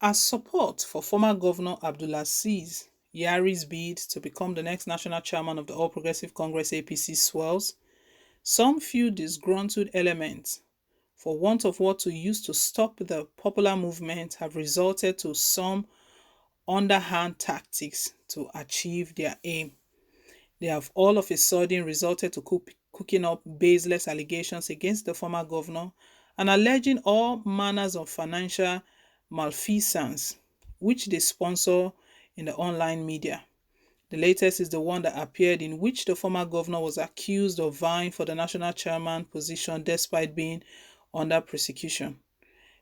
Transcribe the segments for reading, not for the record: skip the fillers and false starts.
As support for former Governor Abdulaziz Yari's bid to become the next national chairman of the All Progressive Congress APC swells, some few disgruntled elements, for want of what to use to stop the popular movement, have resorted to some underhand tactics to achieve their aim. They have all of a sudden resorted to cooking up baseless allegations against the former governor and alleging all manners of financial malfeasance, which they sponsor in the online media. The latest is the one that appeared in which the former governor was accused of vying for the national chairman position despite being under prosecution.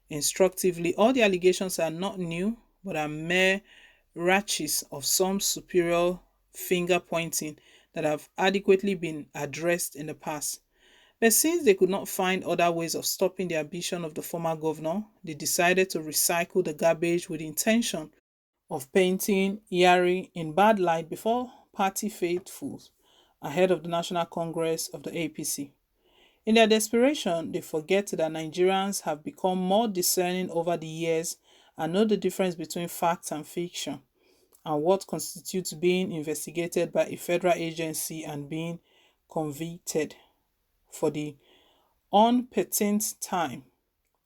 Instructively, all the allegations are not new but are mere ratchets of some superior finger pointing that have adequately been addressed in the past. But since they could not find other ways of stopping the ambition of the former governor, they decided to recycle the garbage with the intention of painting Yari in bad light before party faithfuls ahead of the National Congress of the APC. In their desperation, they forget that Nigerians have become more discerning over the years and know the difference between facts and fiction, and what constitutes being investigated by a federal agency and being convicted for the unpatent time.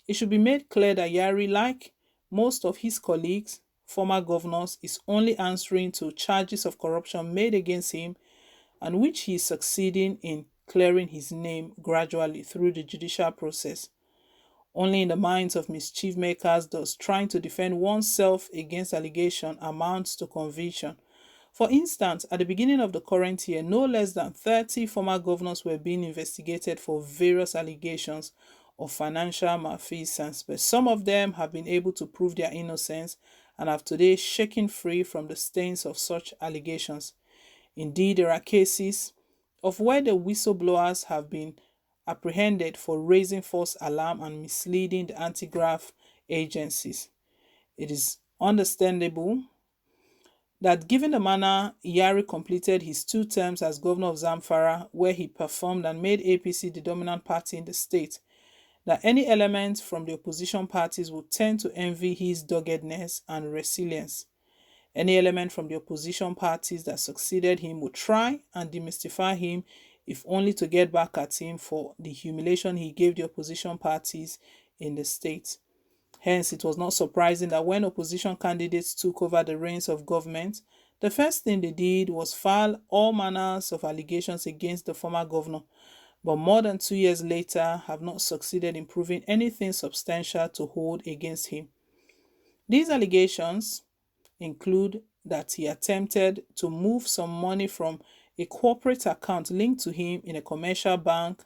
It should be made clear that Yari, like most of his colleagues, former governors, is only answering to charges of corruption made against him and which he is succeeding in clearing his name gradually through the judicial process. Only in the minds of mischief makers does trying to defend oneself against allegation amount to conviction. For instance, at the beginning of the current year, no less than 30 former governors were being investigated for various allegations of financial malfeasance, but some of them have been able to prove their innocence and have today shaken free from the stains of such allegations. Indeed, there are cases of where the whistleblowers have been apprehended for raising false alarm and misleading the anti-graft agencies. It is understandable that given the manner Yari completed his 2 terms as governor of Zamfara, where he performed and made APC the dominant party in the state, that any element from the opposition parties would tend to envy his doggedness and resilience. Any element from the opposition parties that succeeded him would try and demystify him, if only to get back at him for the humiliation he gave the opposition parties in the state. Hence, it was not surprising that when opposition candidates took over the reins of government, the first thing they did was file all manners of allegations against the former governor, but more than 2 years later have not succeeded in proving anything substantial to hold against him. These allegations include that he attempted to move some money from a corporate account linked to him in a commercial bank,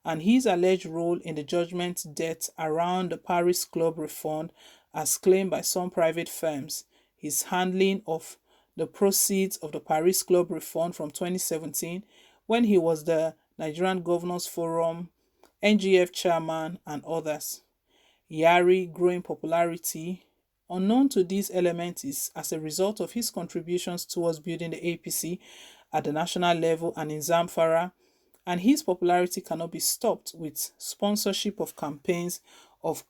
and his alleged role in the judgment debt around the Paris Club refund as claimed by some private firms, his handling of the proceeds of the Paris Club refund from 2017 when he was the Nigerian Governors Forum, NGF chairman, and others. Yari growing popularity unknown to these elements is as a result of his contributions towards building the APC at the national level and in Zamfara, and his popularity cannot be stopped with sponsorship of campaigns of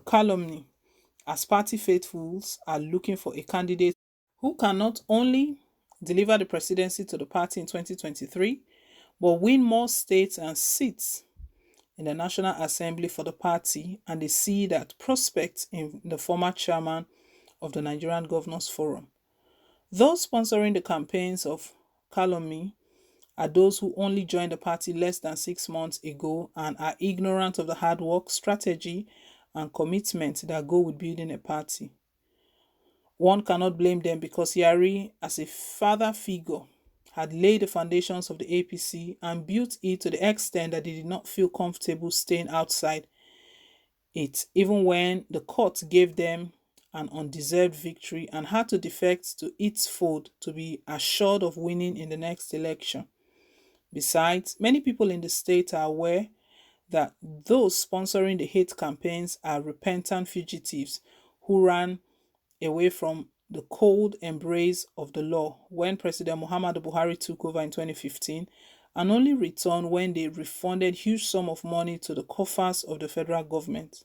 calumny, as party faithfuls are looking for a candidate who can not only deliver the presidency to the party in 2023, but win more states and seats in the National Assembly for the party, and they see that prospect in the former chairman of the Nigerian Governors Forum. Those sponsoring the campaigns of calumny are those who only joined the party less than 6 months ago and are ignorant of the hard work, strategy, and commitment that go with building a party. One cannot blame them because Yari, as a father figure, had laid the foundations of the APC and built it to the extent that they did not feel comfortable staying outside it, even when the court gave them an undeserved victory and had to defect to its fold to be assured of winning in the next election. Besides, many people in the state are aware that those sponsoring the hate campaigns are repentant fugitives who ran away from the cold embrace of the law when President Muhammadu Buhari took over in 2015 and only returned when they refunded huge sum of money to the coffers of the federal government.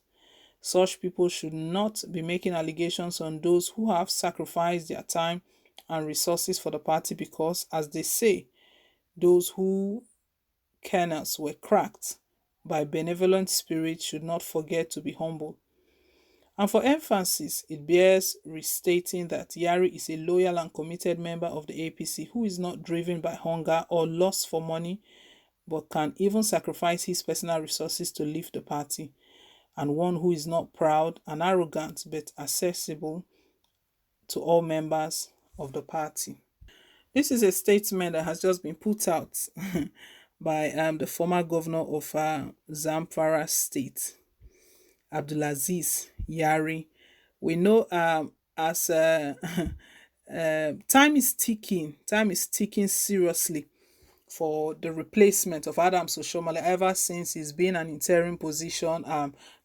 Such people should not be making allegations on those who have sacrificed their time and resources for the party because, as they say, those who kernels were cracked by benevolent spirits should not forget to be humble. And for emphasis, it bears restating that Yari is a loyal and committed member of the APC who is not driven by hunger or lust for money, but can even sacrifice his personal resources to lift the party, and one who is not proud and arrogant but accessible to all members of the party. This is a statement that has just been put out by the former governor of Zamfara State, Abdulaziz Yari. We know as time is ticking seriously for the replacement of Adams Oshiomhole ever since he's been an interim position.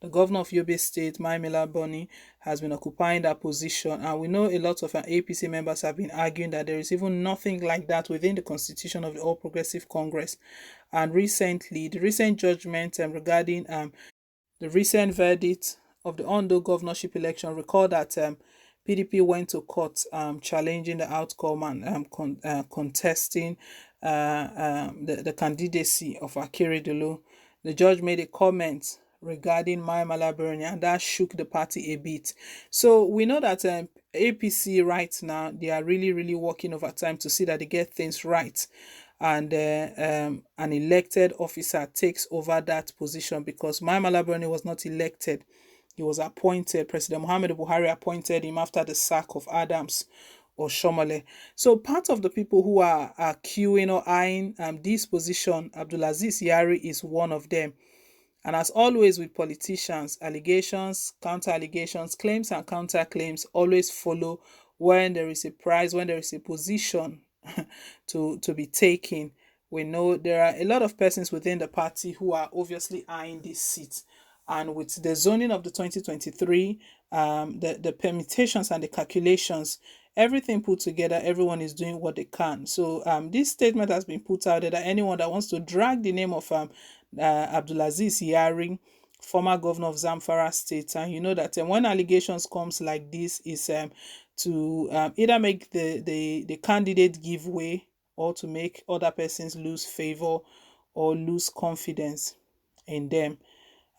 The governor of Yobe State, Maimela Boni, has been occupying that position. And we know a lot of our APC members have been arguing that there is even nothing like that within the constitution of the All Progressive Congress. And recently, the recent judgment regarding the recent verdict of the Ondo governorship election, recall that PDP went to court challenging the outcome and contesting the candidacy of Akeredolu. The judge made a comment regarding Mai Malabuni, and that shook the party a bit. So we know that APC right now, they are really, really working overtime to see that they get things right, and an elected officer takes over that position, because Mai Malabuni was not elected. He was appointed. President Muhammadu Buhari appointed him after the sack of Adams Oshiomhole. So part of the people who are queuing or eyeing this position, Abdulaziz Yari is one of them. And as always with politicians, allegations, counter allegations, claims and counter claims always follow when there is a prize, when there is a position to be taken. We know there are a lot of persons within the party who are obviously eyeing this seat. And with the zoning of the 2023, the permutations and the calculations, everything put together, everyone is doing what they can. So this statement has been put out there that anyone that wants to drag the name of Abdulaziz Yari, former governor of Zamfara State, and you know that when allegations comes like this, is to either make the candidate give way, or to make other persons lose favor or lose confidence in them.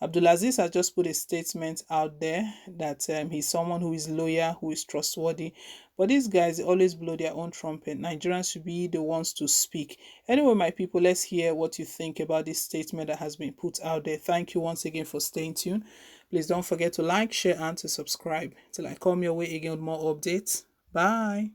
Abdulaziz has just put a statement out there that he's someone who is loyal, who is trustworthy. But these guys, they always blow their own trumpet. Nigerians should be the ones to speak. Anyway, my people, let's hear what you think about this statement that has been put out there. Thank you once again for staying tuned. Please don't forget to like, share, and to subscribe. Till I come your way again with more updates. Bye.